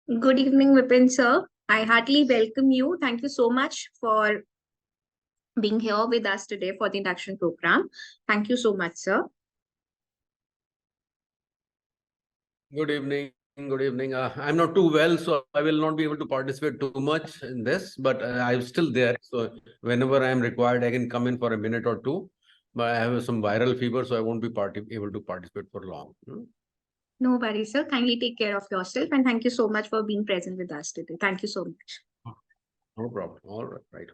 Good evening, Vipin sir. I heartily welcome you. Thank you so much for being here with us today for the induction program. Thank you so much, sir. Good evening. Good evening. I'm not too well, so I will not be able to participate too much in this, but I'm still there. So whenever I am required, I can come in for a minute or two. But I have some viral fever, so I won't be able to participate for long. No worries, sir. Kindly take care of yourself and thank you so much for being present with us today. Thank you so much. No problem. All right. Right.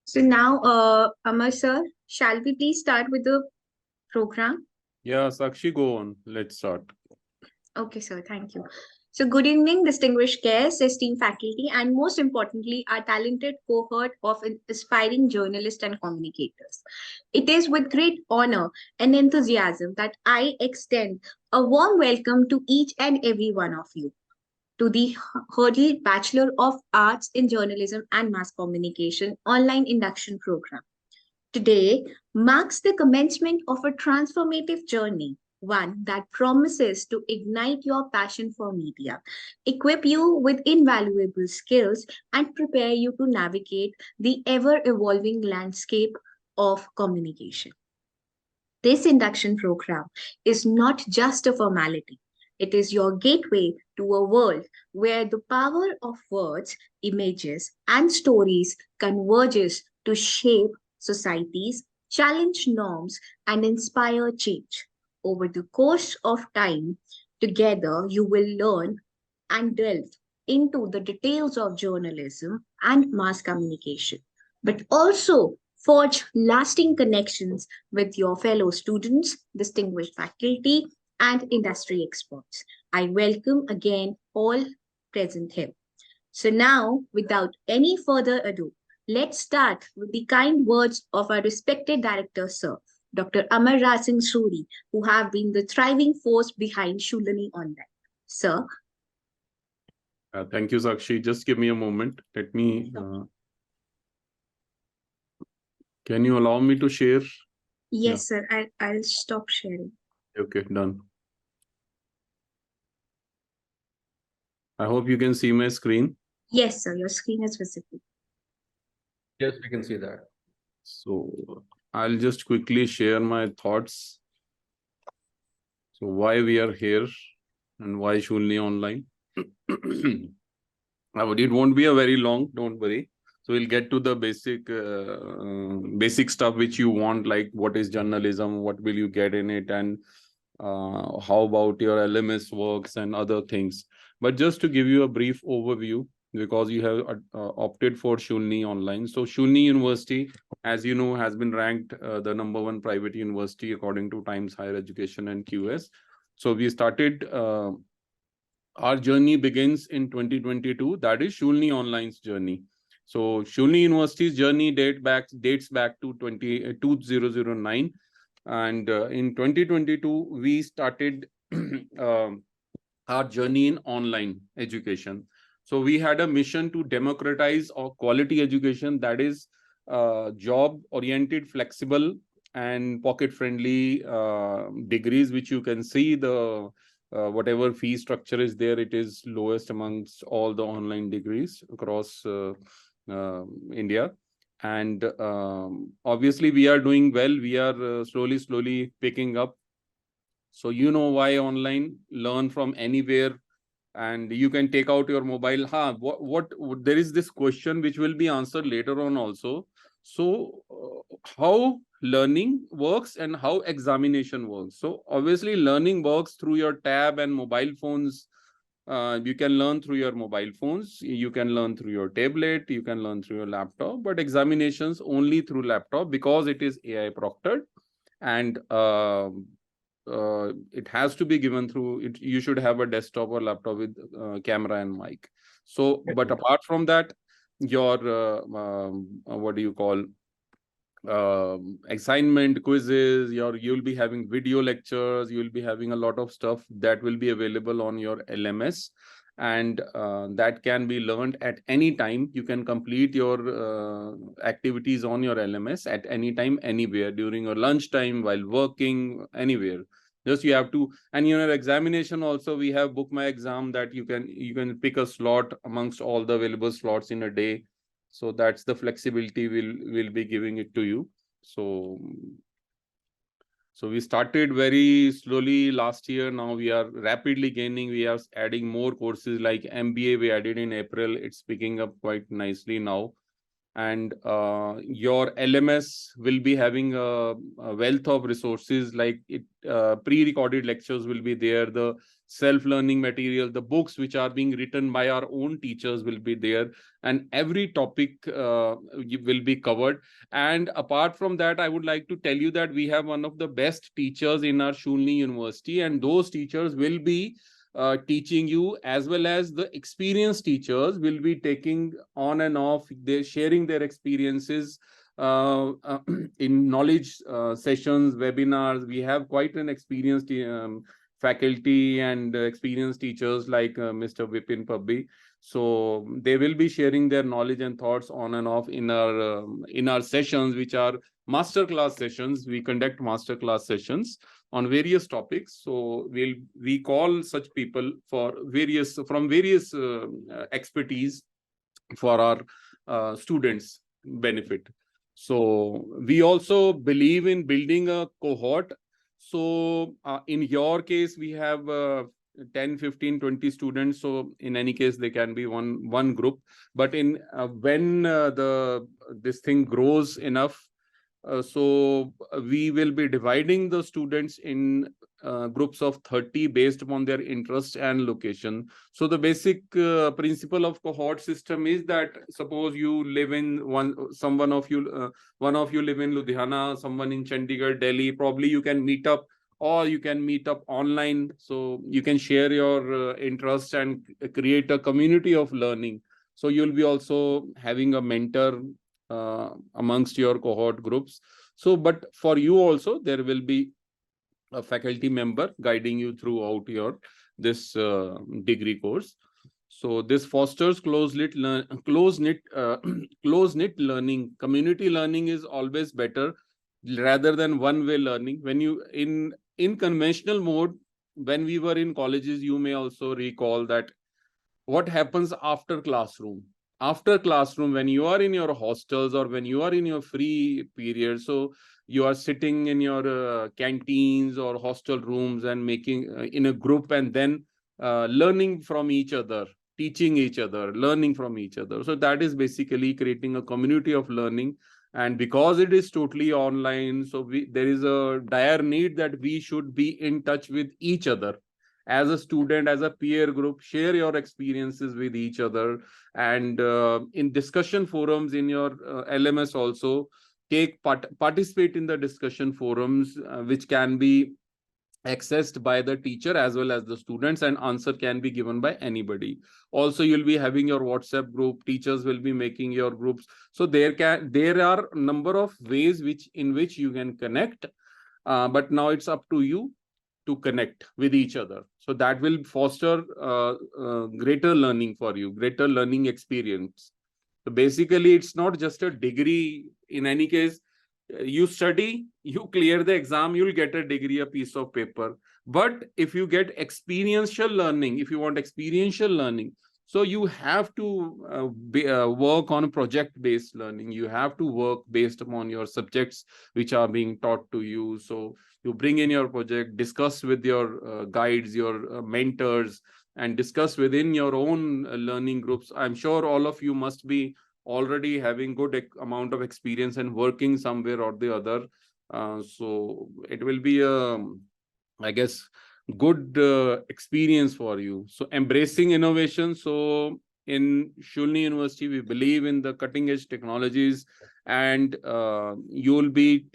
So now, Amar sir, shall we please start with the program? Yeah, Sakshi, go on. Let's start. Okay, sir. Thank you. So, good evening, distinguished guests, esteemed faculty, and most importantly, our talented cohort of aspiring journalists and communicators. It is with great honor and enthusiasm that I extend a warm welcome to each and every one of you to the Hurdle Bachelor of Arts in Journalism and Mass Communication online induction program. Today marks the commencement of a transformative journey, one that promises to ignite your passion for media, equip you with invaluable skills, and prepare you to navigate the ever evolving landscape of communication. This induction program is not just a formality. It is your gateway to a world where the power of words, images, and stories converges to shape societies, challenge norms, and inspire change. Over the course of time, together you will learn and delve into the details of journalism and mass communication, but also forge lasting connections with your fellow students, distinguished faculty, and industry experts. I welcome again all present here. So, now, without any further ado, let's start with the kind words of our respected director, sir, Dr. Amar Raj Singh Suri, who have been the thriving force behind Shoolini Online. Sir, Thank you, Sakshi. Just give me a moment. Let me. Can you allow me to share? yes, sir, I'll stop sharing. Okay, done. I hope you can see my screen. Yes, sir, your screen is visible. Yes, we can see that. So I'll just quickly share my thoughts. So why we are here and why Shoolini Online. It won't be a very long, don't worry. So we'll get to the basic stuff which you want, like what is journalism, what will you get in it, and how about your LMS works and other things. But just to give you a brief overview, because you have opted for Shoolini Online. So Shoolini University, as you know, has been ranked the #1 private university according to Times Higher Education and QS. So we started. Our journey begins in 2022. That is Shoolini Online's journey. So Shoolini University's journey dates back to 2009, and in 2022 we started our journey in online education. So we had a mission to democratize or quality education, that is job oriented, flexible, and pocket friendly degrees, which you can see the whatever fee structure is there, it is lowest amongst all the online degrees across India. And obviously we are doing well. We are slowly picking up. So you know why online, learn from anywhere, and you can take out your mobile. What there is this question which will be answered later on also. So how learning works and how examination works. So obviously learning works through your tab and mobile phones. You can learn through your mobile phones, you can learn through your tablet, you can learn through your laptop, but examinations only through laptop because it is AI proctored, and it has to be given through it. You should have a desktop or laptop with camera and mic. So, but apart from that, your what do you call, assignment, quizzes, you'll be having video lectures, you'll be having a lot of stuff that will be available on your LMS. and that can be learned at any time. You can complete your activities on your LMS at any time, anywhere, during your lunch time, while working, anywhere. Just you have to, and in your examination also, we have Book My Exam, that you can pick a slot amongst all the available slots in a day. So that's the flexibility we'll be giving it to you. So we started very slowly last year. Now we are rapidly gaining. We are adding more courses like MBA. We added in April. It's picking up quite nicely now. And your LMS will be having a wealth of resources, like pre-recorded lectures will be there, the self-learning material, the books which are being written by our own teachers will be there, and every topic will be covered. And apart from that, I would like to tell you that we have one of the best teachers in our Shoolini University, and those teachers will be teaching you, as well as the experienced teachers will be taking on and off, they're sharing their experiences in knowledge sessions, webinars. We have quite an experienced faculty and experienced teachers like Mr. Vipin Pabbi. So they will be sharing their knowledge and thoughts on and off in our sessions, which are masterclass sessions. We conduct masterclass sessions on various topics. So we call such people from various expertise for our students' benefit. So we also believe in building a cohort. So in your case, we have 10, 15, 20 students. So in any case, they can be one group. But when this thing grows enough, so we will be dividing the students in groups of 30 based upon their interest and location. So the basic principle of cohort system is that, suppose you live in one of you live in Ludhiana, someone in Chandigarh, Delhi, probably you can meet up, or you can meet up online. So you can share your interest and create a community of learning. So you'll be also having a mentor amongst your cohort groups. So, but for you also, there will be a faculty member guiding you throughout this degree course. So this fosters close-knit learning. Community learning is always better rather than one-way learning. When you in conventional mode, when we were in colleges, you may also recall that what happens after classroom. After classroom, when you are in your hostels or when you are in your free period, so you are sitting in your canteens or hostel rooms and making in a group, and then learning from each other, teaching each other, learning from each other. So that is basically creating a community of learning. And because it is totally online, so there is a dire need that we should be in touch with each other. As a student, as a peer group, share your experiences with each other. And in discussion forums in your LMS also, participate in the discussion forums, which can be accessed by the teacher as well as the students, and answer can be given by anybody. Also, you'll be having your WhatsApp group, teachers will be making your groups. So there are a number of ways in which you can connect, but now it's up to you to connect with each other. So that will foster greater learning for you, greater learning experience. So basically, it's not just a degree. In any case, you study, you clear the exam, you'll get a degree, a piece of paper. But if you get experiential learning, if you want experiential learning, so you have to work on project-based learning. You have to work based upon your subjects which are being taught to you. So you bring in your project, discuss with your guides, your mentors, and discuss within your own learning groups. I'm sure all of you must be already having good amount of experience and working somewhere or the other. So it will be I guess, good experience for you. So embracing innovation. So in Shoolini University, we believe in the cutting edge technologies, and you'll be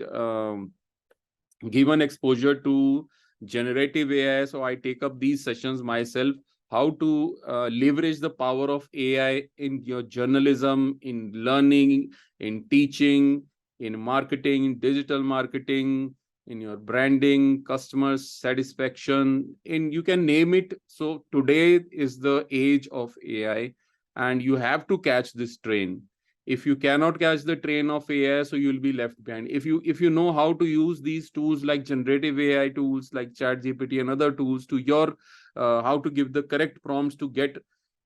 given exposure to generative AI. So I take up these sessions myself, how to leverage the power of AI in your journalism, in learning, in teaching, in marketing, digital marketing, in your branding, customer satisfaction, you can name it. So today is the age of AI, and you have to catch this train. If you cannot catch the train of AI, so you'll be left behind. If you know how to use these tools like generative AI tools like ChatGPT and other tools to your how to give the correct prompts to get,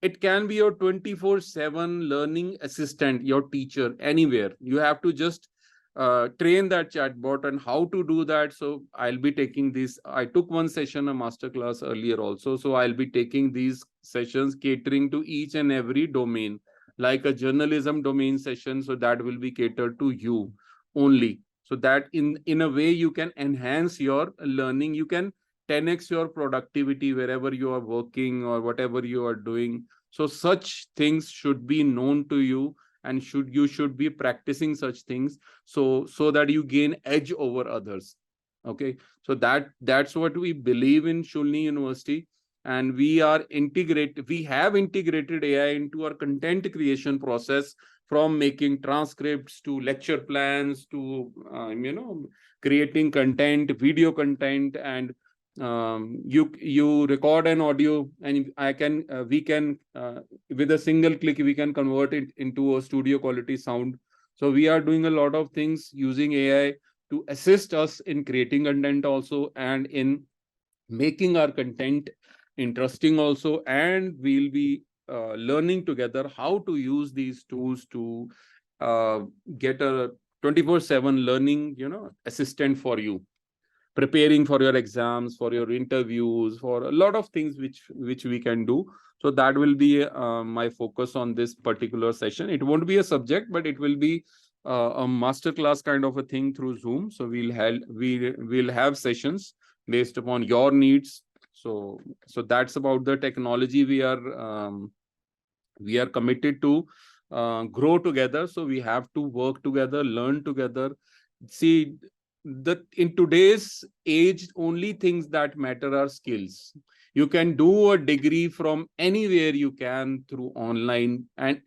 it can be your 24/7 learning assistant, your teacher anywhere. You have to just train that chatbot and how to do that. So I'll be taking this. I took one session, a masterclass earlier also. So I'll be taking these sessions catering to each and every domain, like a journalism domain session. So that will be catered to you only. So that in a way you can enhance your learning. You can 10x your productivity wherever you are working or whatever you are doing. So such things should be known to you, and you should be practicing such things, so that you gain edge over others. Okay, so that's what we believe in Shoolini University. And we have integrated AI into our content creation process, from making transcripts to lecture plans to creating content, video content. And you record an audio, and we can with a single click we can convert it into a studio quality sound. So we are doing a lot of things using AI to assist us in creating content also, and in making our content interesting also. And we'll be learning together how to use these tools to get a 24/7 learning assistant for you, preparing for your exams, for your interviews, for a lot of things which we can do. So that will be my focus on this particular session. It won't be a subject, but it will be a masterclass kind of a thing through Zoom. So we'll have sessions based upon your needs. So that's about the technology. We are committed to grow together. So we have to work together, learn together. See, in today's age, only things that matter are skills. You can do a degree from anywhere you can through online, and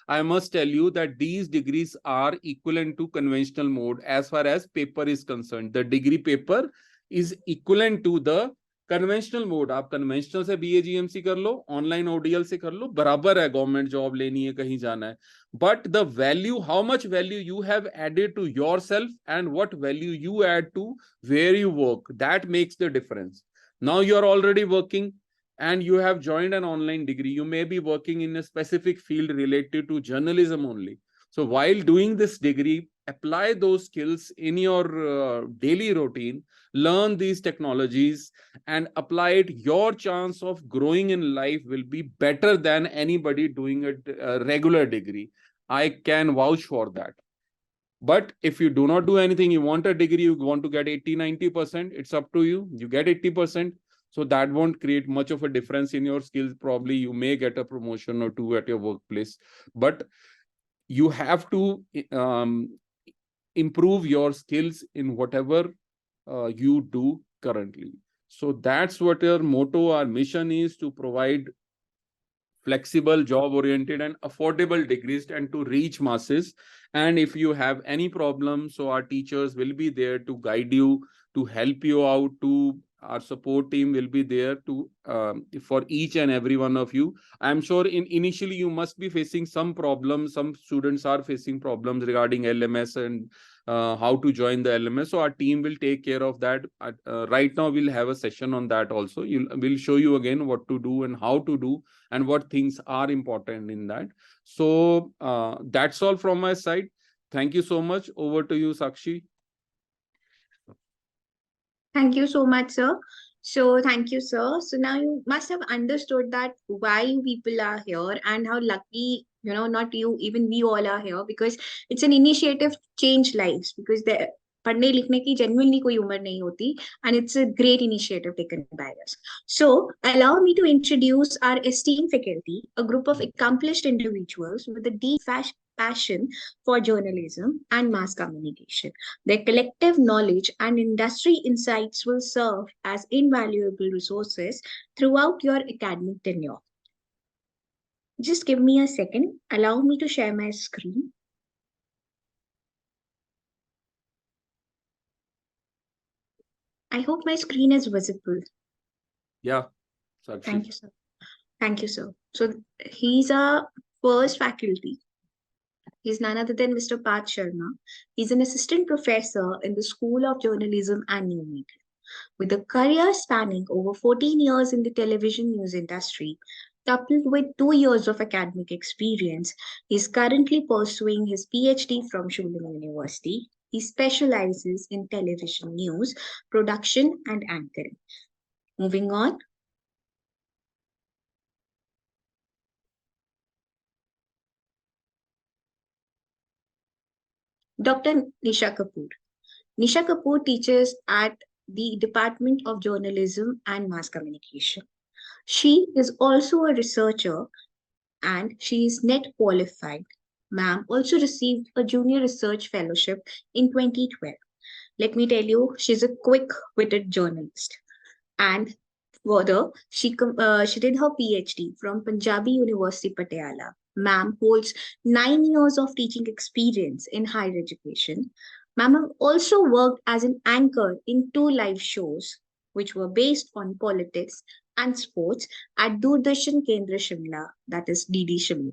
I must tell you that these degrees are equivalent to conventional mode as far as paper is concerned. The degree paper is equivalent to the conventional mode. आप conventional से BAJMC कर लो, online ODL से कर लो, बराबर है. Government job लेनी है, कहीं जाना है, but the value, how much value you have added to yourself and what value you add to where you work, that makes the difference. Now you are already working and you have joined an online degree. You may be working in a specific field related to journalism only. So while doing this degree, apply those skills in your daily routine, learn these technologies and apply it. Your chance of growing in life will be better than anybody doing a regular degree. I can vouch for that. But if you do not do anything, you want a degree, you want to get 80-90%, it's up to you. You get 80%. So that won't create much of a difference in your skills. Probably you may get a promotion or two at your workplace, but you have to improve your skills in whatever you do currently. So that's what our motto, our mission is, to provide flexible, job-oriented and affordable degrees and to reach masses. And if you have any problem, so our teachers will be there to guide you, to help you out. Our support team will be there to for each and every one of you. I'm sure initially you must be facing some problems. Some students are facing problems regarding LMS and how to join the LMS. So our team will take care of that. Right now, we'll have a session on that also. We'll show you again what to do and how to do and what things are important in that. So that's all from my side. Thank you so much. Over to you, Sakshi. Thank you so much, sir. So thank you, sir. So now you must have understood that why people are here and how lucky, not you, even we all are here, because it's an initiative to change lives, because the पढ़ने लिखने की genuinely कोई उम्र नहीं होती, and it's a great initiative taken by us. So allow me to introduce our esteemed faculty, a group of accomplished individuals with a deep passion for journalism and mass communication. Their collective knowledge and industry insights will serve as invaluable resources throughout your academic tenure. Just give me a second. Allow me to share my screen. I hope my screen is visible. Yeah, Sakshi. Thank you, sir. Thank you, sir. So he's our first faculty. He's none other than Mr. Parth Sharma. He's an assistant professor in the School of Journalism and New Media. With a career spanning over 14 years in the television news industry, coupled with 2 years of academic experience, he is currently pursuing his PhD from Shoolini University. He specializes in television news, production, and anchoring. Moving on, Dr. Nisha Kapoor. Nisha Kapoor teaches at the Department of Journalism and Mass Communication. She is also a researcher and she is net qualified. Ma'am also received a junior research fellowship in 2012. Let me tell you, she's a quick-witted journalist. And further, she did her PhD from Punjabi University, Patiala. Ma'am holds 9 years of teaching experience in higher education. Ma'am also worked as an anchor in 2 live shows, which were based on politics and sports at Doordarshan Kendra Shimla, that is DD Shimla.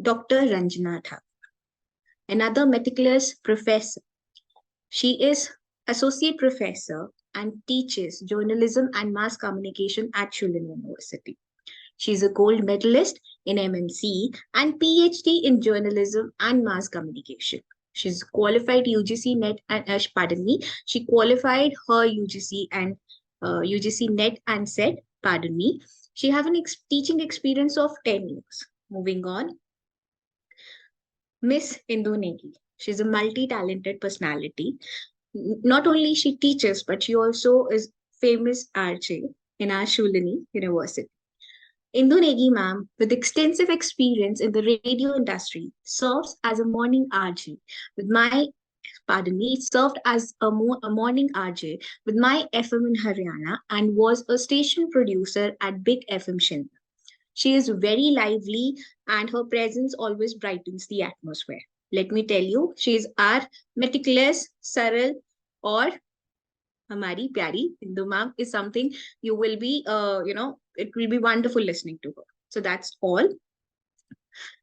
Dr. Ranjana Thakur, another meticulous professor. She is associate professor and teaches journalism and mass communication at Shoolini University. She is a gold medalist in MMC and PhD in journalism and mass communication. She's qualified UGC NET and she qualified her UGC and UGC NET and SET. Pardon me. She have an teaching experience of 10 years. Moving on, Miss Indu Negi. She's a multi-talented personality. Not only she teaches, but she also is famous RJ in our Shoolini University. Indu Negi ma'am, with extensive experience in the radio industry, serves as a morning RJ with my, pardon me, served as a morning RJ with my FM in Haryana and was a station producer at Big FM Shimla. She is very lively and her presence always brightens the atmosphere. Let me tell you, she is our meticulous, saral, or Hamari Pyari Hindu ma'am is something you will be, it will be wonderful listening to her. So that's all.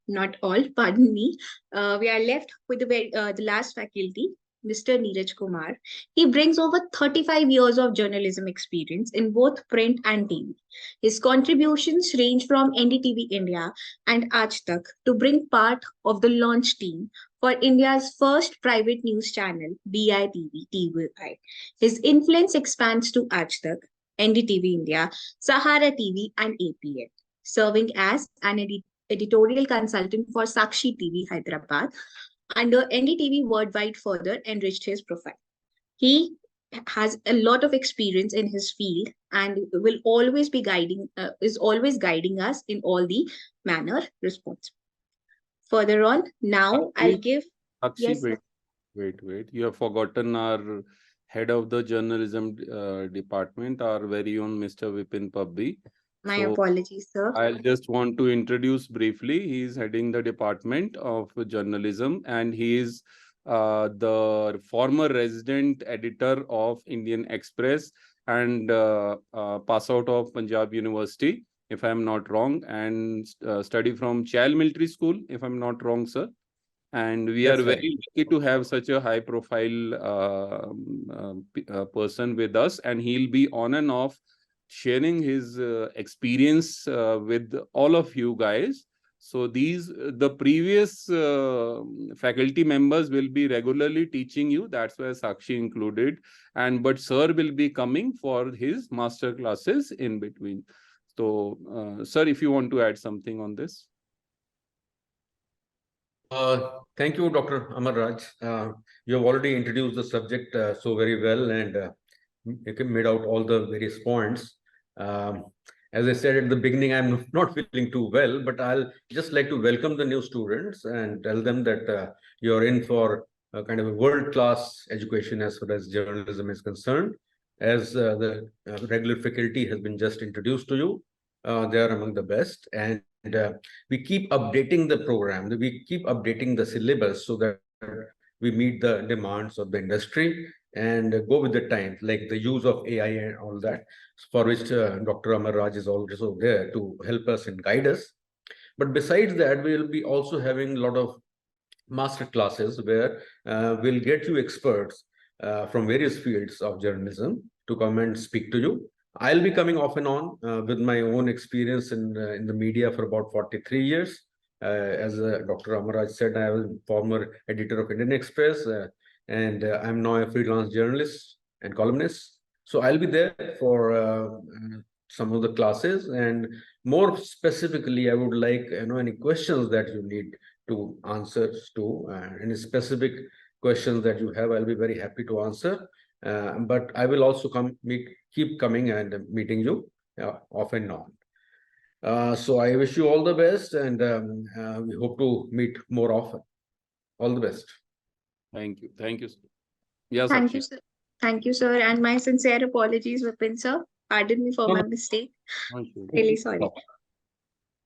Not all, pardon me. We are left with the last faculty, Mr. Neeraj Kumar. He brings over 35 years of journalism experience in both print and TV. His contributions range from NDTV India and Aaj Tak to bring part of the launch team for India's first private news channel, BITV TVI. His influence expands to Aaj Tak, NDTV India, Sahara TV, and APN, serving as an editorial consultant for Sakshi TV Hyderabad. Under NDTV Worldwide further enriched his profile. He has a lot of experience in his field and will always be is always guiding us in all the manner responsible. Further on, now I'll give. Sakshi, Yes, wait. You have forgotten our head of the journalism department, our very own Mr. Vipin Pabbi. my apologies, sir. I'll just want to introduce briefly. He is heading the Department of Journalism and he is the former resident editor of Indian Express and pass out of Punjab University, if I'm not wrong, and study from Child Military School, if I'm not wrong, sir. And we are very lucky to have such a high profile person with us, and he'll be on and off sharing his experience with all of you guys. So the previous faculty members will be regularly teaching you. That's why Sakshi included. But sir will be coming for his master classes in between. So, sir, if you want to add something on this. Thank you, Dr. Amar Raj. You have already introduced the subject so very well and made out all the various points. As I said at the beginning, I'm not feeling too well, but I'll just like to welcome the new students and tell them that you're in for a kind of a world-class education as far as journalism is concerned. As the regular faculty has been just introduced to you, they are among the best. And we keep updating the program, we keep updating the syllabus so that we meet the demands of the industry. and go with the times, like the use of AI and all that, for which Dr. Amar Raj is also there to help us and guide us. But besides that, we will be also having a lot of master classes where we'll get you experts from various fields of journalism to come and speak to you. I'll be coming off and on with my own experience in the media for about 43 years. As Dr. Amaraj said, I was former editor of Indian Express, and I'm now a freelance journalist and columnist. So I'll be there for some of the classes, and more specifically, I would like any questions that you need to answers to any specific questions that you have. I'll be very happy to answer. But I will also keep coming and meeting you off and on. So I wish you all the best, and we hope to meet more often. All the best. Thank you. Thank you. Yes, Thank you, Sakshi. sir. Thank you, sir. And my sincere apologies, Vipin sir. Pardon me for No, my no. mistake. Thank you. Really sorry.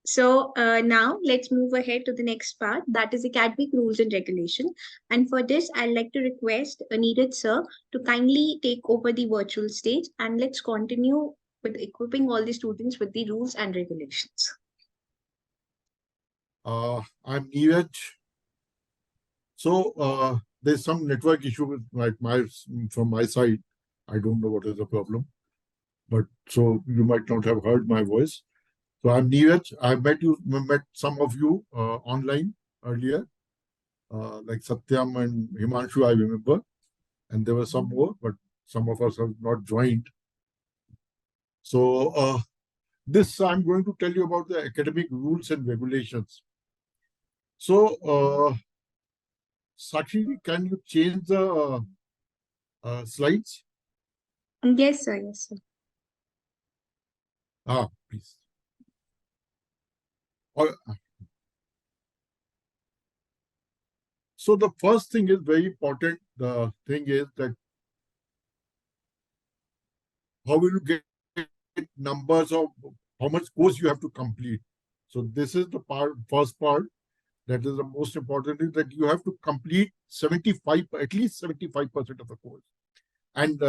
So now let's move ahead to the next part, that is academic rules and regulation. And for this, I'd like to request Neeraj sir to kindly take over the virtual stage, and let's continue with equipping all the students with the rules and regulations. I'm Neeraj. So there's some network issue with from my side. I don't know what is the problem, but so you might not have heard my voice. So I'm Neeraj. I met some of you online earlier, like Satyam and Himanshu, I remember, and there were some more, but some of us have not joined. So this I'm going to tell you about the academic rules and regulations. So Sakshi, can you change the slides? Yes, sir. Yes, sir. Please. So the first thing is very important. The thing is that how will you get numbers of how much course you have to complete? So this is the first part. That is the most important thing, that you have to complete at least 75% of the course. And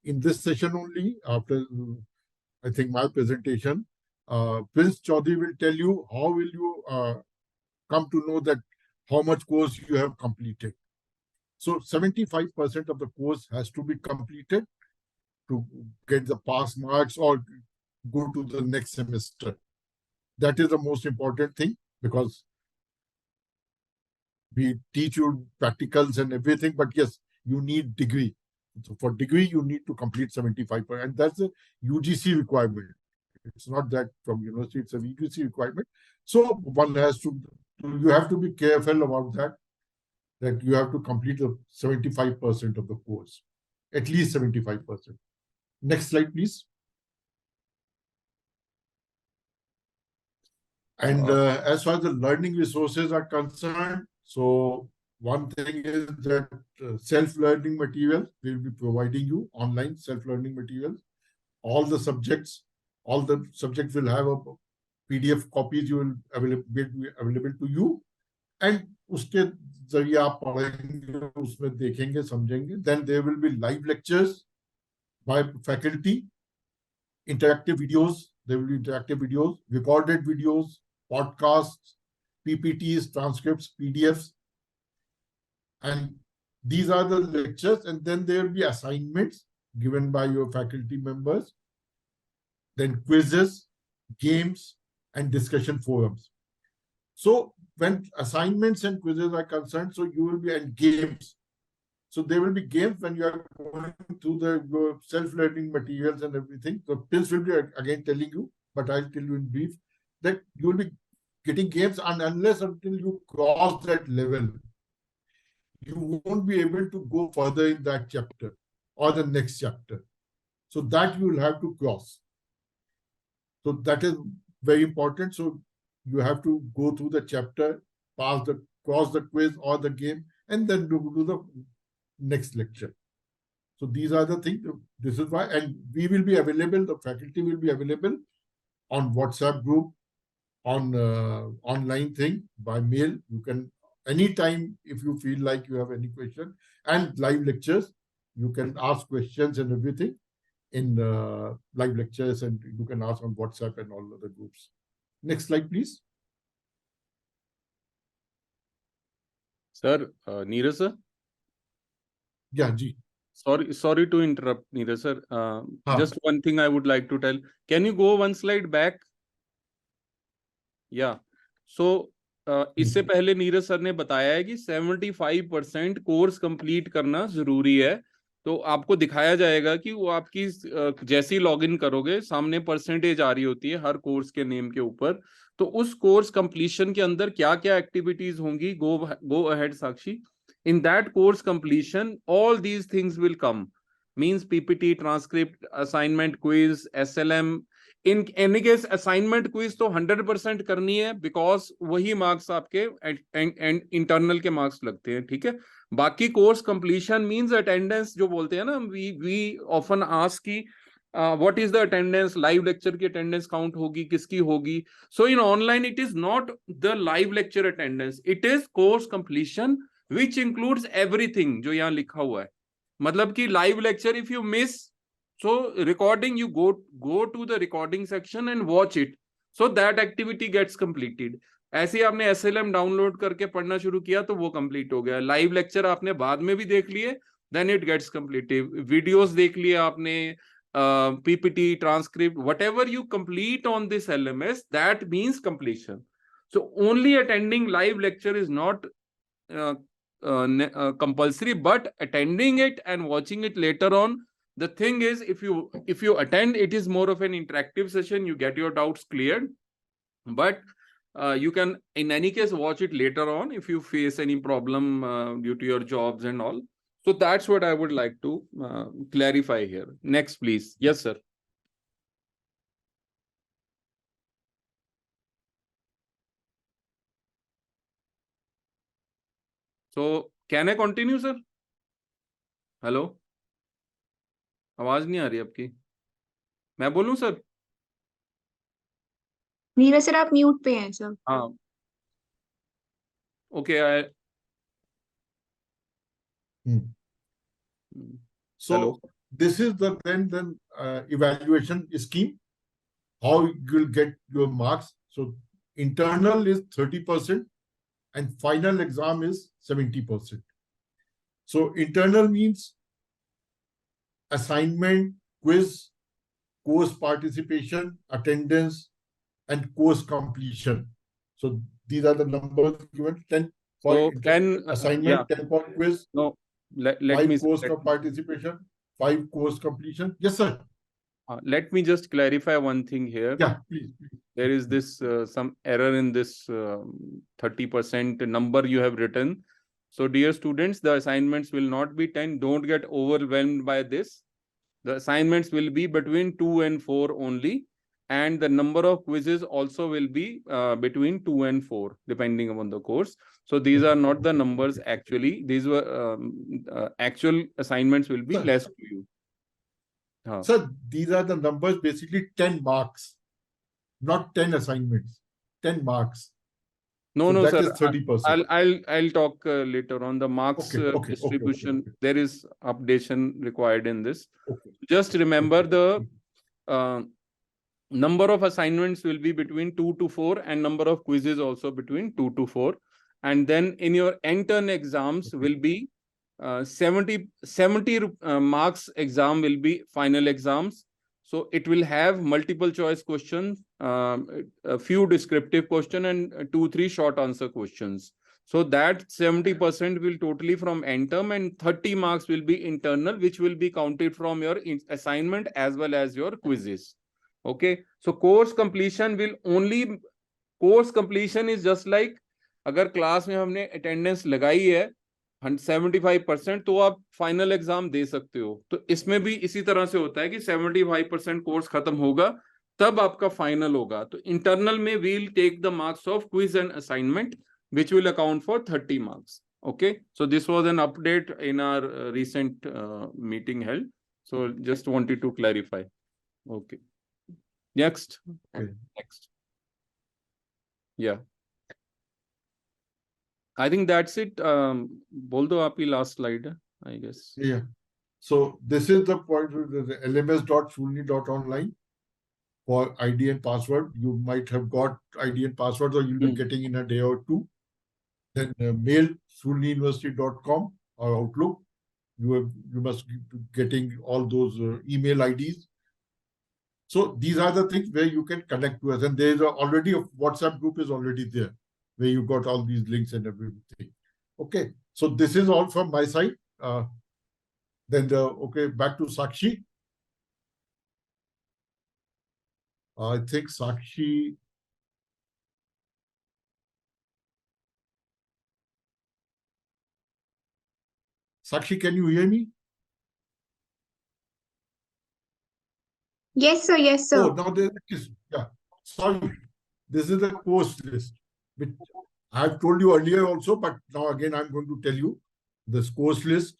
in this session only, after I think my presentation, Prince Chaudhary will tell you how will you come to know that how much course you have completed. So 75% of the course has to be completed to get the pass marks or go to the next semester. That is the most important thing, because we teach you practicals and everything, but yes, you need degree. So for degree, you need to complete 75%, and that's a UGC requirement. It's not that from university, it's a UGC requirement. So one has to, you have to be careful about that you have to complete the 75% of the course, at least 75%. Next slide, please. And as far as the learning resources are concerned, so one thing is that self-learning materials, we'll be providing you online self-learning materials. All the subjects will have a PDF copies you will be available to you, and उसके जरिए आप पढ़ेंगे, उसमें देखेंगे, समझेंगे. Then there will be live lectures by faculty, interactive videos. There will be interactive videos, recorded videos, podcasts, PPTs, transcripts, PDFs. And these are the lectures, and then there will be assignments given by your faculty members, then quizzes, games, and discussion forums. So when assignments and quizzes are concerned, so you will be in games. So there will be games when you are going through the self-learning materials and everything. So Pils will be again telling you, but I'll tell you in brief, that you will be getting games, and until you cross that level, you won't be able to go further in that chapter or the next chapter. So that you will have to cross. So that is very important. So you have to go through the chapter, cross the quiz or the game, and then do the next lecture. So these are the things. This is why, and we will be available, the faculty will be available on WhatsApp group, on online thing, by mail. You can anytime if you feel like you have any question. And live lectures, you can ask questions and everything in live lectures, and you can ask on WhatsApp and all other groups. Next slide, please. Sir, Neeraj sir. Yeah, Ji. Sorry to interrupt, Neeraj sir. Just one thing I would like to tell. Can you go one slide back? Yeah. So इससे पहले Neeraj sir ने बताया है कि 75% course complete करना जरूरी है। तो आपको दिखाया जाएगा कि वो आपकी जैसे ही लॉगिन करोगे सामने परसेंटेज आ रही होती है हर कोर्स के नेम के ऊपर। तो उस कोर्स कंप्लीशन के अंदर क्या क्या एक्टिविटीज होंगी, go ahead Sakshi. In that course completion all these things will come, means PPT, transcript, assignment, quiz, SLM. In any case assignment quiz तो 100% करनी है, बिकॉज वही मार्क्स आपके इंटरनल के मार्क्स लगते हैं, ठीक है। बाकी कोर्स कंप्लीशन मींस अटेंडेंस जो बोलते हैं ना, वी ऑफन आस्क की what is the attendance, live lecture की अटेंडेंस काउंट होगी, किसकी होगी। So in online it is not the live lecture attendance, it is course completion which includes everything जो यहाँ लिखा हुआ है। मतलब कि live lecture if you miss, so recording, you go to the recording section and watch it, so that activity gets completed. ऐसे ही आपने SLM download करके पढ़ना शुरू किया तो वो कंप्लीट हो गया। लाइव लेक्चर आपने बाद में भी देख लिए, then it gets completed. Videos देख लिए आपने, PPT, transcript, whatever you complete on this LMS, that means completion. So only attending live lecture is not compulsory, but attending it and watching it later on. The thing is, if you attend, it is more of an interactive session, you get your doubts cleared, but you can in any case watch it later on if you face any problem due to your jobs and all. So that's what I would like to clarify here. Next please. Yes sir. So can I continue sir? Hello, आवाज नहीं आ रही आपकी, मैं बोलूं sir? Neeraj sir आप mute पे हैं sir. हाँ, okay. So Hello. This is the then evaluation scheme, how you will get your marks. So internal is 30% and final exam is 70%. So internal means assignment, quiz, course participation, attendance, and course completion. So these are the numbers given: 10 for assignment, yeah. 10 for quiz, No, let 5 me course of participation, 5 course completion. Yes sir. Let me just clarify one thing here. Yeah, please. There is this some error in this 30% number you have written. So dear students, the assignments will not be 10. Don't get overwhelmed by this. The assignments will be between 2 and 4 only, and the number of quizzes also will be between 2 and 4 depending upon the course. So these are not the numbers actually. These were actual assignments will be less to you. Sir, these are the numbers, basically 10 marks, not 10 assignments, 10 marks. No, so no, that sir. is 30%. I'll talk later on the marks distribution. Okay. There is updation required in this. Just remember the number of assignments will be between 2 to 4 and number of quizzes also between 2 to 4. And then in your intern exams will be 70 marks exam will be final exams. So it will have multiple choice questions, a few descriptive question, and 2-3 short answer questions. So that 70% will totally from end term, and 30 marks will be internal, which will be counted from your assignment as well as your quizzes. Okay. So course completion will only, course completion is just like अगर class में हमने attendance लगाई है 75%, तो आप final exam दे सकते हो। तो इसमें भी इसी तरह से होता है कि 75% कोर्स खत्म होगा तब आपका फाइनल होगा। तो इंटरनल में we'll take the marks of quiz and assignment which will account for 30 marks. Okay, so this was an update in our recent meeting held. So just wanted to clarify. Okay, next. Okay. Next. Yeah. I think that's it. बोल दो आप ही last slide, I guess. Yeah. So this is the point, the lms.shoolini.online for ID and password. You might have got ID and password, or you'll be getting in a day or two. Then mail shooliniuniversity.com or Outlook. You must be getting all those email IDs. So these are the things where you can connect to us. And there is already a WhatsApp group is already there where you got all these links and everything. Okay. So this is all from my side. Okay, back to Sakshi. I think Sakshi. Sakshi, can you hear me? Yes, sir. Yes, sir. Oh, now there's yeah. Sorry, this is the course list, which I have told you earlier also, but now again I'm going to tell you this course list.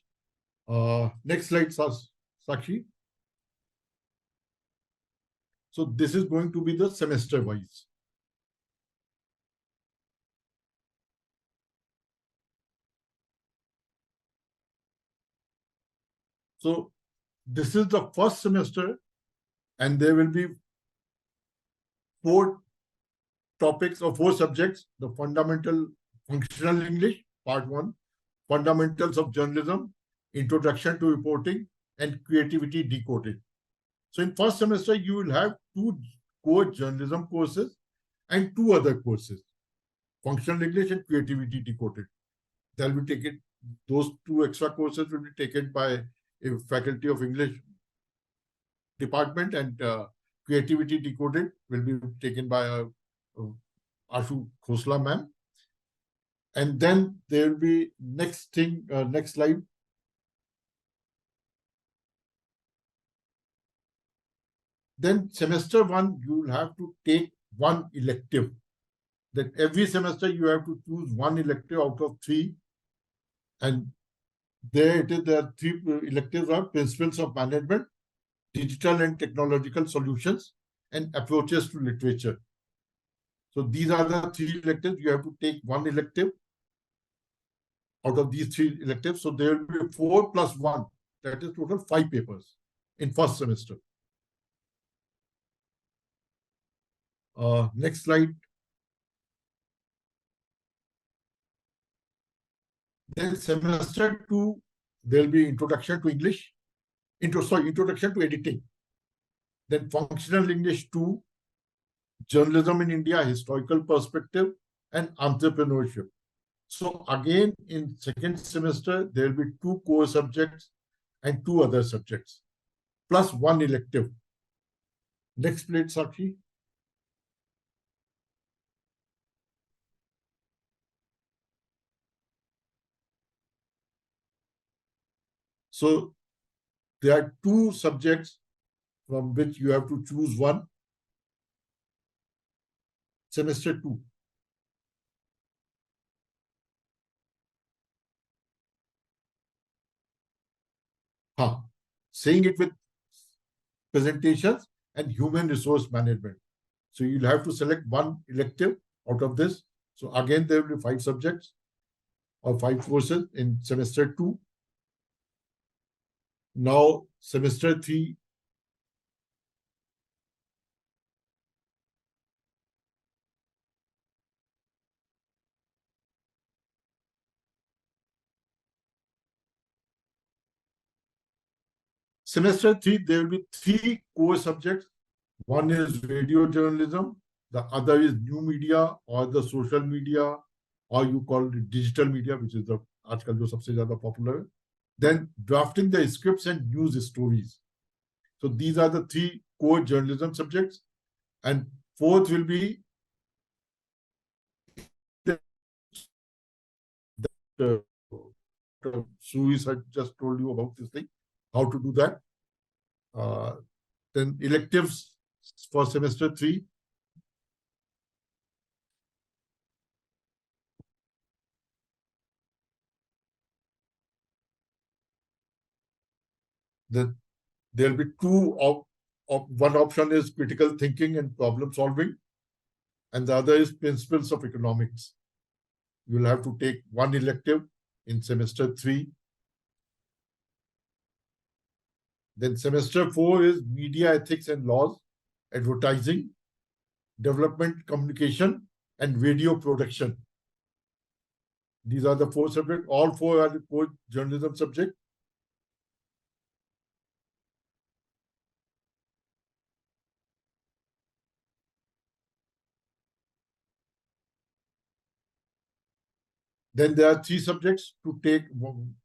Next slide, Sakshi. So this is going to be the semester wise. So this is the first semester, and there will be 4 topics or 4 subjects: the fundamental functional English, part 1, fundamentals of journalism, introduction to reporting, and creativity decoded. So in first semester, you will have 2 core journalism courses and 2 other courses, functional English and creativity decoded. They'll be taken, those 2 extra courses will be taken by a faculty of English department, and creativity decoded will be taken by Ashu Khosla ma'am. And then there will be next thing, next slide. Then semester 1, you will have to take 1 elective. That every semester you have to choose 1 elective out of 3. And there it is, the 3 electives are principles of management, digital and technological solutions, and approaches to literature. So these are the 3 electives. You have to take 1 elective out of these 3 electives. So there will be 4 plus 1. That is total 5 papers in first semester. Next slide. Then semester 2, there will be introduction to English, introduction to editing. Then functional English 2, journalism in India, historical perspective, and entrepreneurship. So again, in second semester, there will be 2 core subjects and 2 other subjects, plus 1 elective. Next plate, Sakshi. So there are 2 subjects from which you have to choose one. Semester 2. Saying it with presentations and human resource management. So you'll have to select 1 elective out of this. So again, there will be 5 subjects or 5 courses in semester 2. Now, semester 3. Semester 3, there will be 3 core subjects. One is radio journalism, the other is new media or the social media, or you call it digital media, which is the आजकल जो सबसे ज़्यादा popular है. Then drafting the scripts and news stories. So these are the 3 core journalism subjects. And 4th will be Suis had just told you about this thing, how to do that. Then electives for semester 3. Then there'll be 2 of one option is critical thinking and problem solving, and the other is principles of economics. You will have to take one elective in semester 3. Then semester 4 is media ethics and laws, advertising, development, communication, and video production. These are the 4 subjects. All 4 are the core journalism subject. Then there are 3 subjects to take,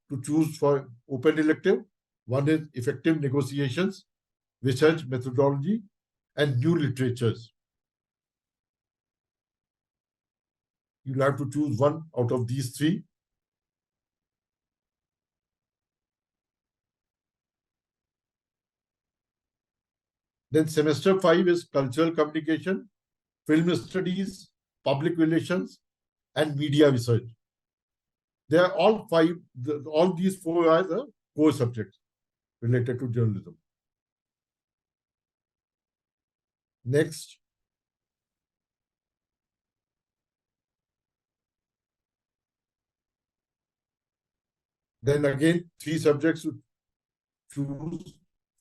to choose for open elective. One is effective negotiations, research methodology, and new literatures. You'll have to choose one out of these 3. Then semester 5 is cultural communication, film studies, public relations, and media research. They are all 5, all these 4 are the core subjects related to journalism. Next. Then again, 3 subjects to choose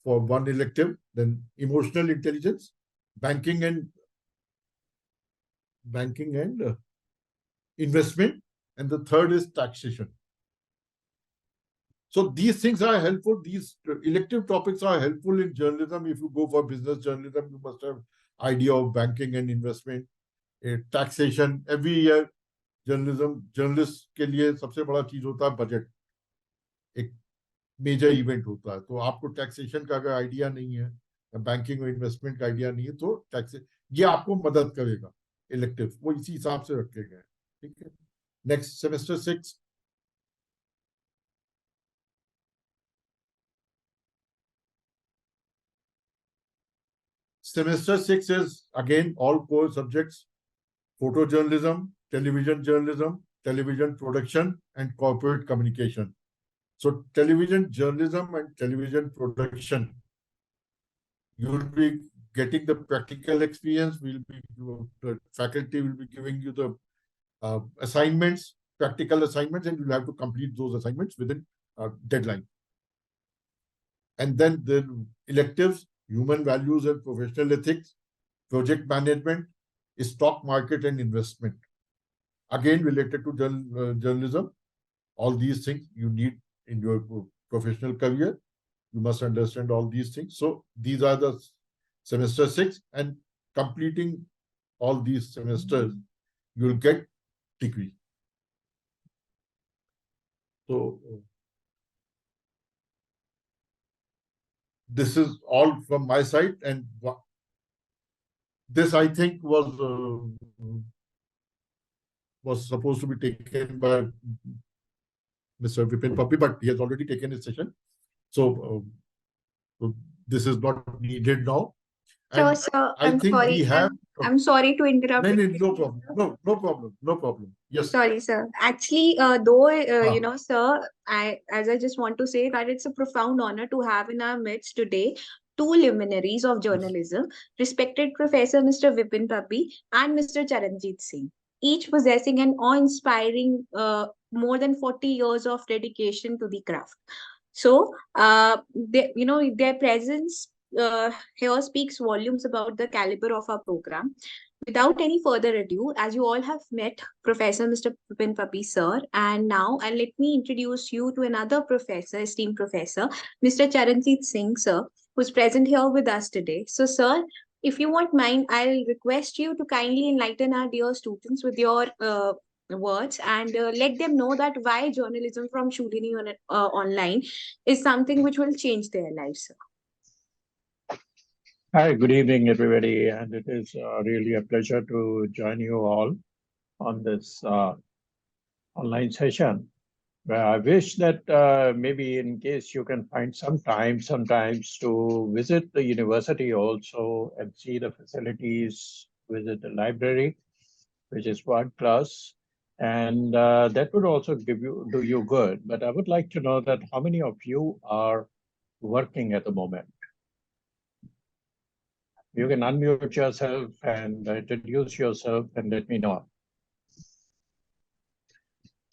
for one elective. Then emotional intelligence, banking and investment, and the third is taxation. So these things are helpful. These elective topics are helpful in journalism. If you go for business journalism, you must have idea of banking and investment, taxation. Every year, journalists के लिए सबसे बड़ा चीज होता है budget, एक major event होता है. तो आपको टैक्सेशन का अगर आइडिया नहीं है, बैंकिंग और इन्वेस्टमेंट का आइडिया नहीं है, तो टैक्स ये आपको मदद करेगा. इलेक्टिव वो इसी हिसाब से रखे गए. ठीक है. Next, semester 6. Semester 6 is again all core subjects: photojournalism, television production, and corporate communication. So television journalism and television production, you will be getting the practical experience. The faculty will be giving you the assignments, practical assignments, and you'll have to complete those assignments within deadline. And then the electives: human values and professional ethics, project management, stock market and investment. Again, related to journalism. All these things you need in your professional career. You must understand all these things. So these are the semester 6, and completing all these semesters, you'll get degree. So this is all from my side, and this I think was supposed to be taken by Mr. Vipin Papi, but he has already taken his session. So this is not needed now. And sir, I think sorry. we have. I'm sorry to interrupt. No problem. No problem. Yes. Sorry, sir. Actually, you know, sir, I just want to say that it's a profound honor to have in our midst today 2 luminaries of journalism, respected Professor Mr. Vipin Papi and Mr. Charanjit Singh, each possessing an awe-inspiring more than 40 years of dedication to the craft. So, their presence here speaks volumes about the caliber of our program. Without any further ado, as you all have met Professor Mr. Vipin Papi, sir, and now let me introduce you to another professor, esteemed professor, Mr. Charanjit Singh, sir, who's present here with us today. So, sir, if you won't mind, I'll request you to kindly enlighten our dear students with your words and let them know that why journalism from Shoolini Online is something which will change their lives, sir. Hi, good evening, everybody. And it is really a pleasure to join you all on this online session, where I wish that maybe in case you can find some time sometimes to visit the university also and see the facilities, visit the library, which is world class. And that would also do you good. But I would like to know that how many of you are working at the moment? You can unmute yourself and introduce yourself and let me know.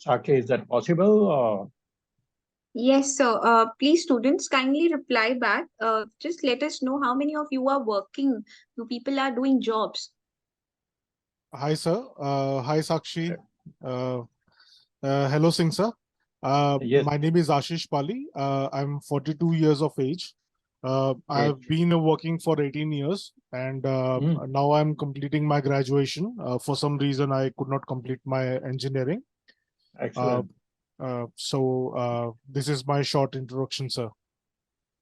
Sakshi, is that possible? Or Yes, sir. Please, students, kindly reply back. Just let us know how many of you are working. You people are doing jobs. Hi, sir. Hi, Sakshi. Hello, Singh, sir. yes, My name is Ashish Pali. I'm 42 years of age. great. I've been working for 18 years and now I'm completing my graduation. For some reason, I could not complete my engineering. Excellent. This is my short introduction, sir.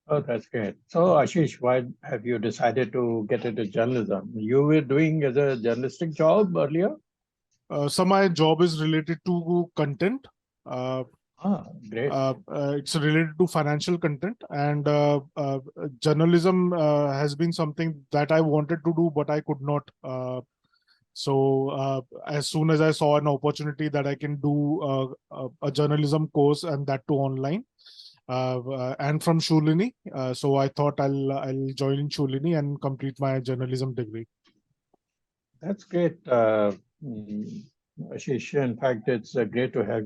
Oh, that's great. So, Ashish, why have you decided to get into journalism? You were doing as a journalistic job earlier? So my job is related to content. Great. It's related to financial content, and journalism has been something that I wanted to do, but I could not. As soon as I saw an opportunity that I can do a journalism course and that too online, and from Shoolini, so I thought I'll join in Shoolini and complete my journalism degree. That's great, Ashish. In fact, it's great to have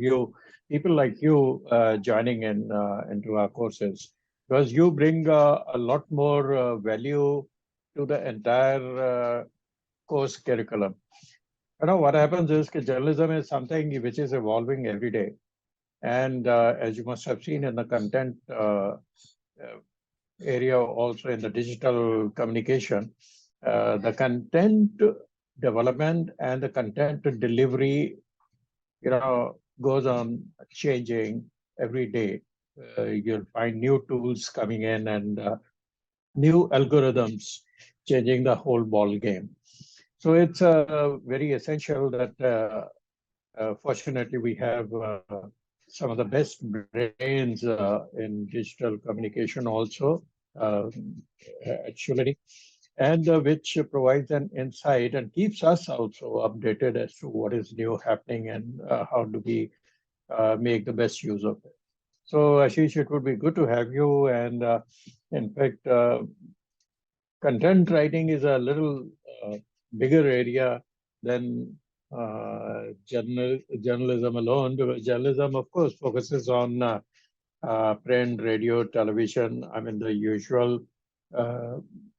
people like you, joining into our courses, because you bring a lot more value to the entire course curriculum. You know, what happens is that journalism is something which is evolving every day. And as you must have seen in the content area, also in the digital communication, the content development and the content delivery, goes on changing every day. You'll find new tools coming in and new algorithms changing the whole ball game. So it's very essential that fortunately we have some of the best brains in digital communication also at Shoolini, and which provides an insight and keeps us also updated as to what is new happening and how do we make the best use of it. So Ashish, it would be good to have you, and in fact, content writing is a little bigger area than journalism alone, because journalism, of course, focuses on print, radio, television. I mean, the usual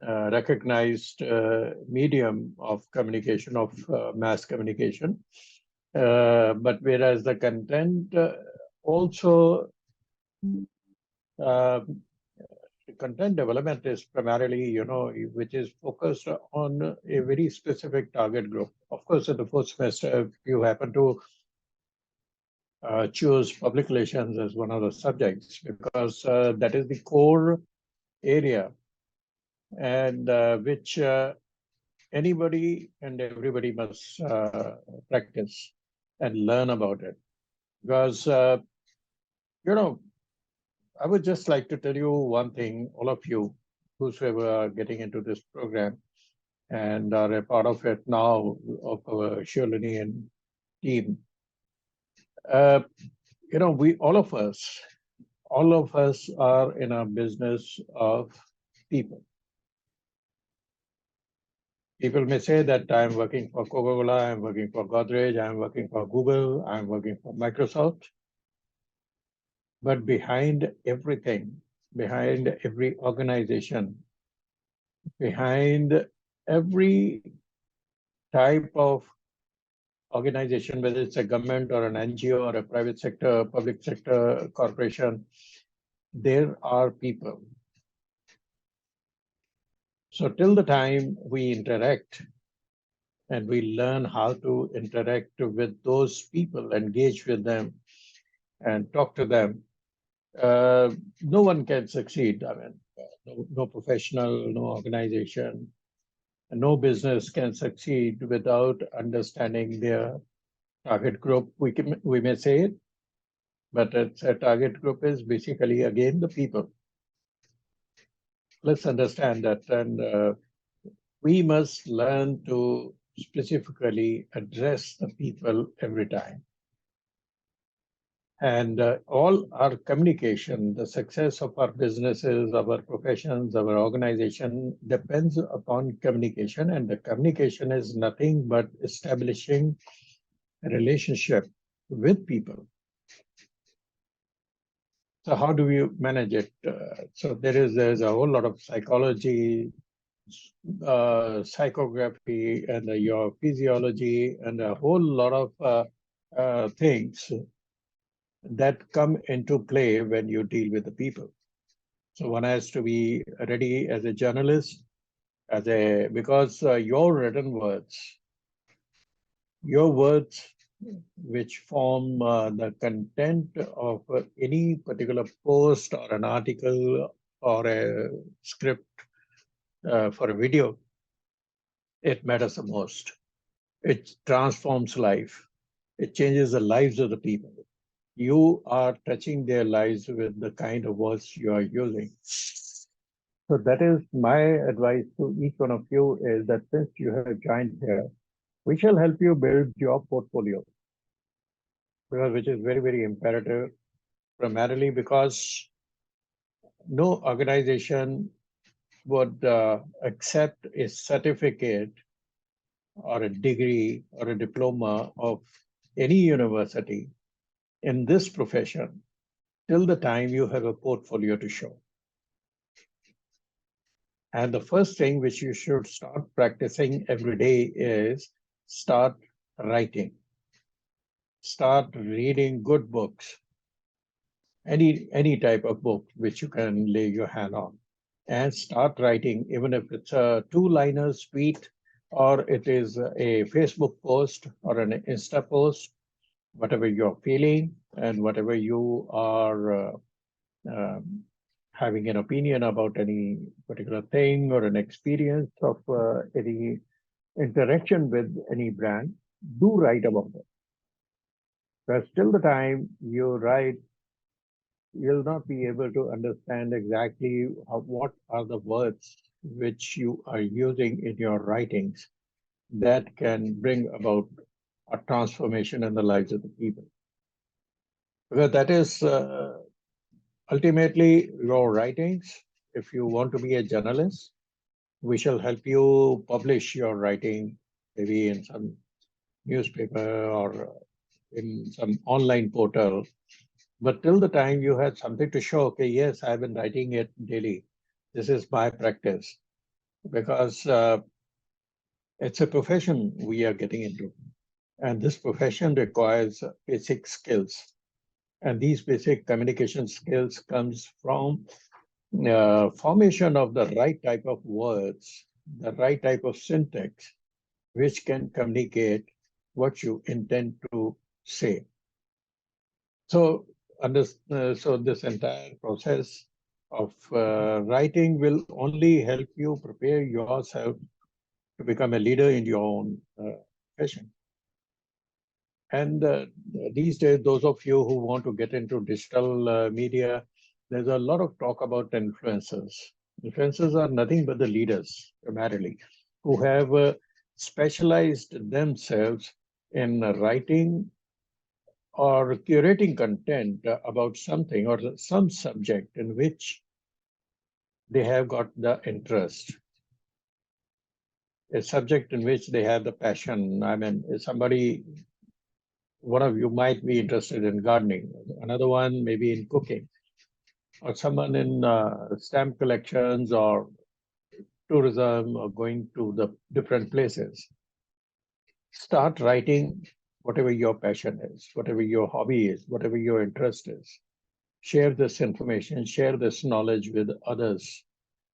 recognized medium of communication, of mass communication. But whereas the content also content development is primarily, which is focused on a very specific target group. Of course, in the fourth semester, if you happen to choose public relations as one of the subjects, because that is the core area, and which anybody and everybody must practice and learn about it. Because, I would just like to tell you one thing, all of you, whosoever are getting into this program and are a part of it now, of our Shoolini team. All of us are in a business of people. People may say that I'm working for Coca-Cola, I'm working for Godrej, I'm working for Google, I'm working for Microsoft. But behind everything, behind every organization, behind every type of organization, whether it's a government or an NGO or a private sector, public sector, corporation, there are people. So till the time we interact and we learn how to interact with those people, engage with them and talk to them, no one can succeed. I mean, no professional, no organization, no business can succeed without understanding their target group. We may say it, but its a target group is basically, again, the people. Let's understand that, and we must learn to specifically address the people every time. And all our communication, the success of our businesses, our professions, our organization depends upon communication. And the communication is nothing but establishing a relationship with people. So how do you manage it? So there's a whole lot of psychology, psychography, and your physiology, and a whole lot of things that come into play when you deal with the people. So one has to be ready as a journalist, because your written words, your words which form the content of any particular post or an article or a script for a video, it matters the most. It transforms life. It changes the lives of the people. You are touching their lives with the kind of words you are using. So that is my advice to each one of you, is that since you have joined here, we shall help you build your portfolio, because which is very, very imperative, primarily because no organization would accept a certificate or a degree or a diploma of any university in this profession till the time you have a portfolio to show. And the first thing which you should start practicing every day is start writing. Start reading good books, any type of book which you can lay your hand on, and start writing, even if it's a two-liner tweet, or it is a Facebook post or an Insta post, whatever you're feeling and whatever you are having an opinion about any particular thing or an experience of any interaction with any brand, do write about it. Because till the time you write, you'll not be able to understand exactly what are the words which you are using in your writings that can bring about a transformation in the lives of the people. Because that is ultimately your writings. If you want to be a journalist, we shall help you publish your writing, maybe in some newspaper or in some online portal. But till the time you had something to show, okay, yes, I've been writing it daily. This is my practice. Because it's a profession we are getting into. And this profession requires basic skills. And these basic communication skills comes from formation of the right type of words, the right type of syntax, which can communicate what you intend to say. So, so this entire process of writing will only help you prepare yourself to become a leader in your own profession. And these days, those of you who want to get into digital media, there's a lot of talk about influencers. Influencers are nothing but the leaders, primarily, who have specialized themselves in writing or curating content about something or some subject in which they have got the interest, a subject in which they have the passion. I mean, somebody, one of you might be interested in gardening, another one maybe in cooking, or someone in stamp collections or tourism or going to the different places. Start writing whatever your passion is, whatever your hobby is, whatever your interest is. Share this information, share this knowledge with others.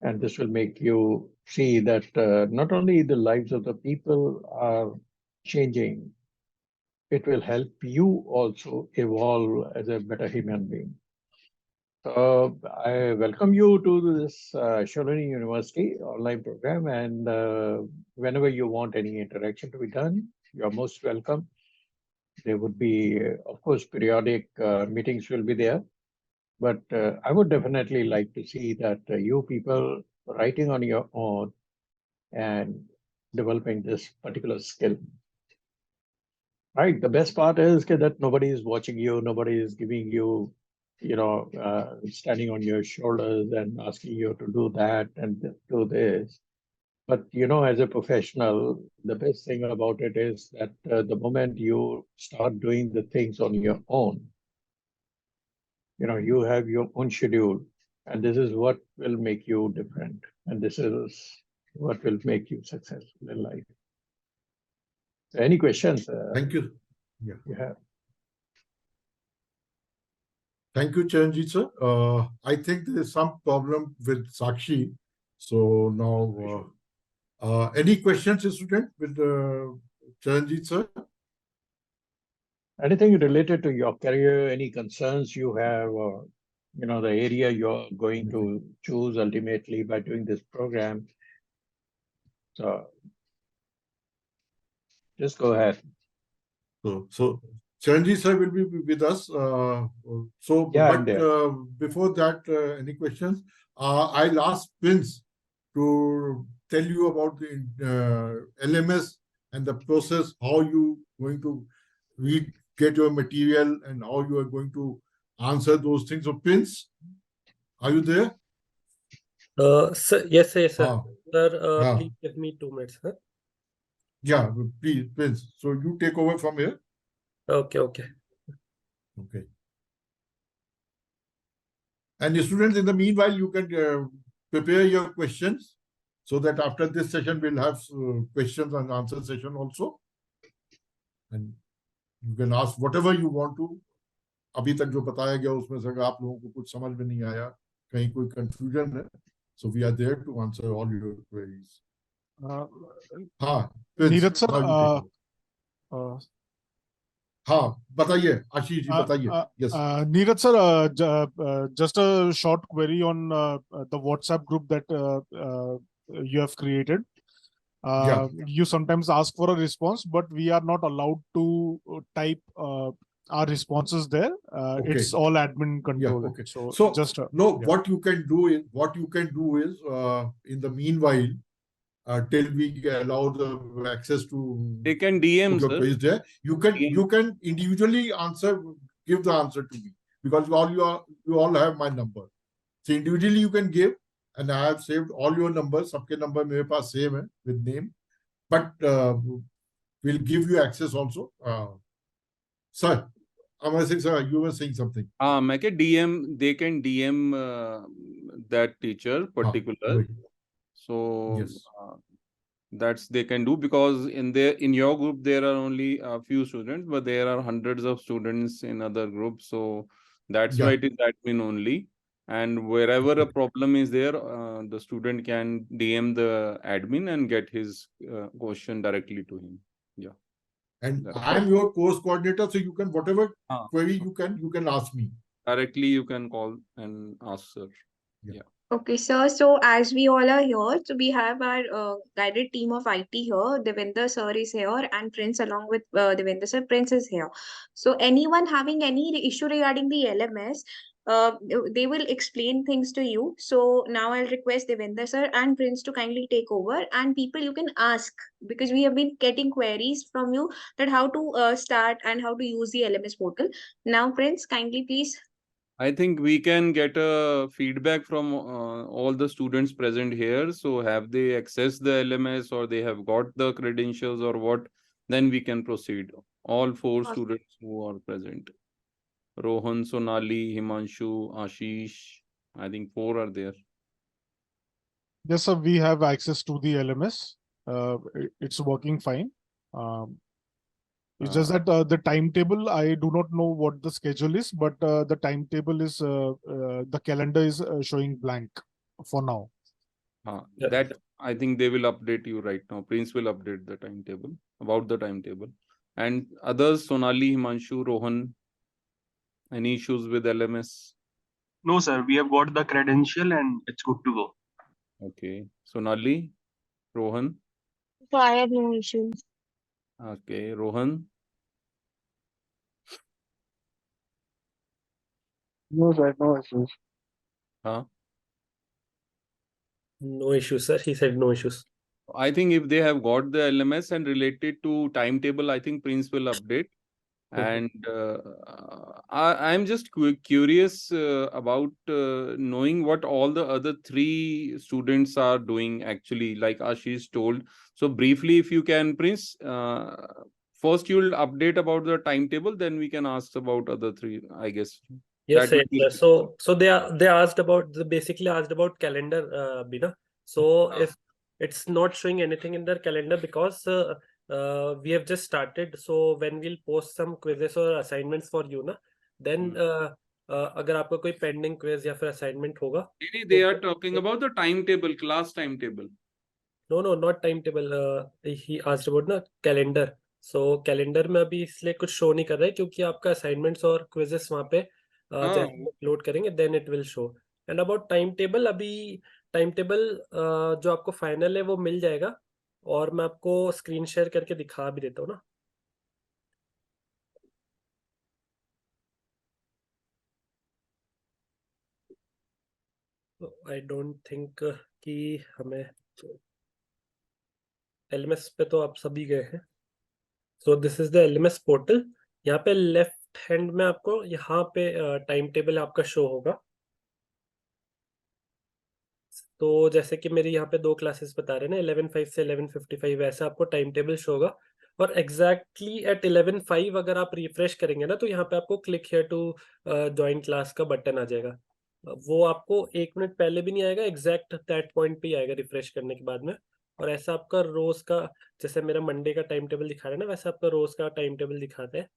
And this will make you see that not only the lives of the people are changing, it will help you also evolve as a better human being. So I welcome you to this Shoolini University online program, and whenever you want any interaction to be done, you're most welcome. There would be, of course, periodic meetings will be there, but I would definitely like to see that you people writing on your own and developing this particular skill. Right. The best part is that nobody is watching you, nobody is giving you, standing on your shoulders and asking you to do that and do this. But as a professional, the best thing about it is that the moment you start doing the things on your own, you have your own schedule, and this is what will make you different, and this is what will make you successful in life. So any questions Thank you. Yeah. you have? Thank you, Charanjit sir. I think there is some problem with Sakshi. So now, any questions, student, with Charanjit sir? Anything related to your career, any concerns you have, or the area you're going to choose ultimately by doing this program? So just go ahead. So Charanjit sir will be with us. Yeah, I'm there. Before that, any questions? I'll ask Prince to tell you about the LMS and the process, how you going to get your material and how you are going to answer those things. So Prince, are you there? Sir, yes, sir. Ah, Sir, please give me 2 minutes. Huh? yeah, please, Prince. So you take over from here. Okay. Okay. And the students, in the meanwhile, you can prepare your questions so that after this session, we'll have questions and answer session also. And you can ask whatever you want to. अभी तक जो बताया गया उसमें से अगर आप लोगों को कुछ समझ में नहीं आया, कहीं कोई confusion है, so we are there to answer all your queries. हाँ, Neeraj sir, now you take over. हाँ, बताइए, आशीष जी बताइए. Yes. Neeraj sir, just a short query on the WhatsApp group that you have created. Yeah. You sometimes ask for a response, but we are not allowed to type our responses there. Okay. It's all admin control. Yeah, okay. So just no, yeah. what you can do is in the meanwhile, till we allow the access to They can DM, your sir. page there, you can individually give the answer to me, because you all have my number. So individually you can give, and I have saved all your numbers. सबके number मेरे पास same है with name, but we'll give you access also. Sir, Amar Singh sir, you were saying something. They can DM that teacher particular. So yes. That's they can do, because in your group there are only a few students, but there are hundreds of students in other groups. So that's why it is admin only. And wherever a problem is there, the student can DM the admin and get his question directly to him. Yeah. And I am your course coordinator, so you can whatever query you can ask me. Directly you can call and ask, sir. Yeah. Okay, sir. So as we all are here, so we have our guided team of IT here. Devinder sir is here, and Prince along with Devinder sir. Prince is here. So anyone having any issue regarding the LMS, they will explain things to you. So now I'll request Devinder sir and Prince to kindly take over. And people, you can ask, because we have been getting queries from you that how to start and how to use the LMS portal. Now, Prince, kindly please. I think we can get a feedback from all the students present here. So have they accessed the LMS, or they have got the credentials, or what? Then we can proceed. All 4 students who are present. Rohan, Sonali, Himanshu, Ashish. I think 4 are there. Yes, sir. We have access to the LMS. It's working fine. It's just that the timetable, I do not know what the schedule is, but the timetable is, the calendar is showing blank for now. That I think they will update you right now. Prince will update the timetable, about the timetable. And others, Sonali, Himanshu, Rohan, any issues with LMS? No, sir. We have got the credential and it's good to go. Okay. Sonali, Rohan? So I have no issues. Okay. Rohan? No, sir, no issues. Huh? No issues, sir. He said no issues. I think if they have got the LMS and related to timetable, I think Prince will update. And I'm just curious about knowing what all the other three students are doing actually, like Ashish told. So briefly, if you can, Prince, first you'll update about the timetable, then we can ask about other three, I guess. Yes, That yes, will be sir. So they asked about basically asked about calendar, Bina. So if it's not showing anything in their calendar because we have just started. So when we'll post some quizzes or assignments for you, na, then अगर आपका कोई pending quiz या फिर assignment होगा, maybe they are talking about the timetable, class timetable. No, not timetable. He asked about ना calendar. So calendar में अभी इसलिए कुछ show नहीं कर रहा है क्योंकि आपका assignments और quizzes वहाँ पे जैसे अपलोड करेंगे then it will show. And about timetable, अभी timetable जो आपको final है वो मिल जाएगा और मैं आपको screen share करके दिखा भी देता हूँ ना. I don't think कि हमें LMS पे तो आप सभी गए हैं. So this is the LMS portal. यहाँ पे लेफ्ट हैंड में आपको यहाँ पे टाइम टेबल आपका शो होगा. तो जैसे कि मेरी यहाँ पे 2 क्लासेस बता रहे हैं ना 11:05 से 11:55 वैसा आपको टाइम टेबल शो होगा और एग्जैक्टली एट 11:05 अगर आप रिफ्रेश करेंगे ना तो यहाँ पे आपको click here to join class का बटन आ जाएगा. वो आपको 1 मिनट पहले भी नहीं आएगा, एग्जैक्ट दैट पॉइंट पे ही आएगा रिफ्रेश करने के बाद में. और ऐसा आपका रोज का जैसे मेरा मंडे का टाइम टेबल दिखा रहा है ना वैसा आपका रोज का टाइम टेबल दिखाता है.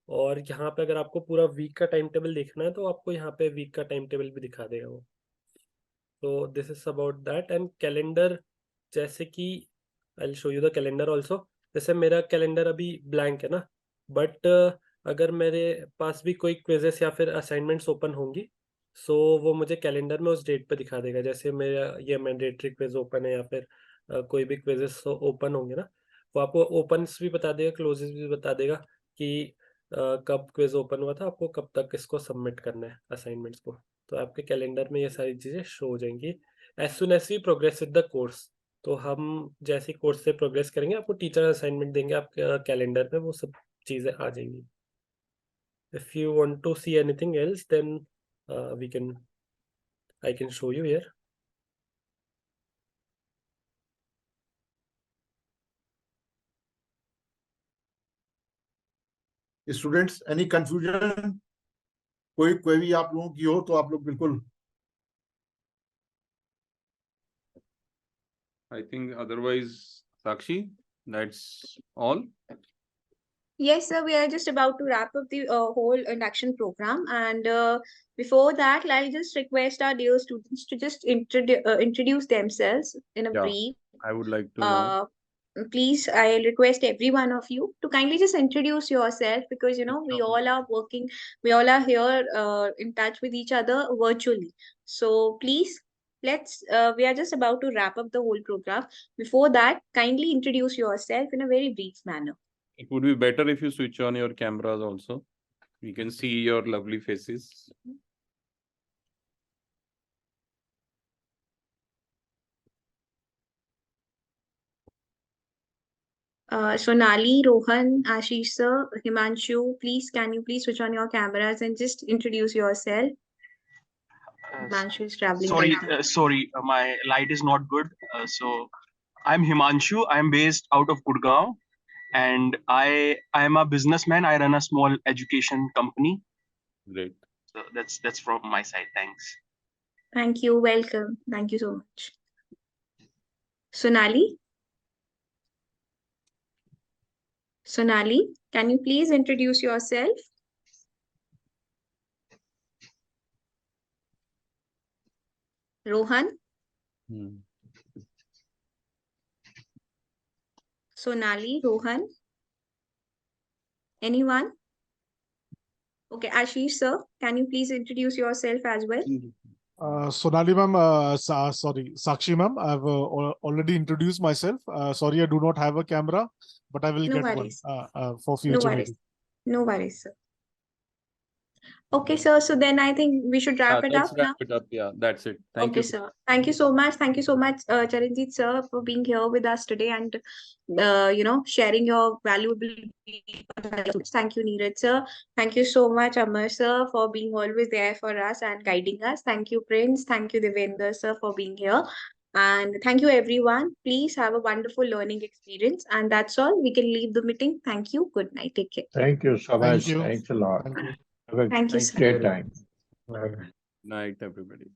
और यहाँ पे अगर आपको पूरा वीक का टाइम टेबल देखना है तो आपको यहाँ पे वीक का टाइम टेबल भी दिखा देगा वो. तो this is about that. And calendar जैसे कि I will show you the calendar also. जैसे मेरा कैलेंडर अभी ब्लैंक है ना, बट अगर मेरे पास भी कोई क्विजेस या फिर असाइनमेंट्स ओपन होंगी सो वो मुझे कैलेंडर में उस डेट पे दिखा देगा. जैसे मेरा ये मैंडेटरी क्विज ओपन है या फिर कोई भी क्विजेस ओपन होंगे ना वो आपको ओपन्स भी बता देगा, क्लोजेस भी बता देगा कि कब क्विज ओपन हुआ था, आपको कब तक इसको सबमिट करना है असाइनमेंट्स को. तो आपके कैलेंडर में ये सारी चीज़ें शो हो जाएंगी as soon as we progress with the course. तो हम जैसे कोर्स से प्रोग्रेस करेंगे आपको टीचर असाइनमेंट देंगे आपके कैलेंडर में, वो सब चीज़ें आ जाएंगी. If you want to see anything else then I can show you here. Students any confusion, कोई क्वेरी आप लोगों की हो तो आप लोग बिल्कुल. I think otherwise, Sakshi, that's all. Yes, sir. We are just about to wrap up the whole induction program, and before that, I'll just request our dear students to just introduce themselves in a Yeah, brief. I would like to know. Please, I request every one of you to kindly just introduce yourself because you know we Sure. all are working, we all are here in touch with each other virtually. So please, we are just about to wrap up the whole program. Before that, kindly introduce yourself in a very brief manner. It would be better if you switch on your cameras also. We can see your lovely faces. Sonali, Rohan, Ashish sir, Himanshu, please can you please switch on your cameras and just introduce yourself? Himanshu is traveling Sorry, right now. my light is not good. So I'm Himanshu. I'm based out of Gurgaon, and I am a businessman. I run a small education company. Great. So that's from my side. Thanks. Thank you. Welcome. Thank you so much. Sonali? Sonali, can you please introduce yourself? Rohan? Sonali, Rohan? Anyone? Okay, Ashish sir, can you please introduce yourself as well? Sonali ma'am, sorry, Sakshi ma'am, I've already introduced myself. Sorry, I do not have a camera, but I will No get worries. one for future. No worries. No worries, sir. Okay, sir. So then I think we should wrap it up Let's now. wrap it up. Yeah, that's it. Thank Okay, you. sir. Thank you so much. Thank you so much, Charanjit sir, for being here with us today and sharing your valuable. Thank you, Neeraj sir. Thank you so much, Amar sir, for being always there for us and guiding us. Thank you, Prince. Thank you, Devendra sir, for being here. And thank you, everyone. Please have a wonderful learning experience. And that's all. We can leave the meeting. Thank you. Good night. Take care. Thank you so Thank much. you. Thanks a lot. Thank you. Have a Thank you, Thank sir. great time. Night, everybody.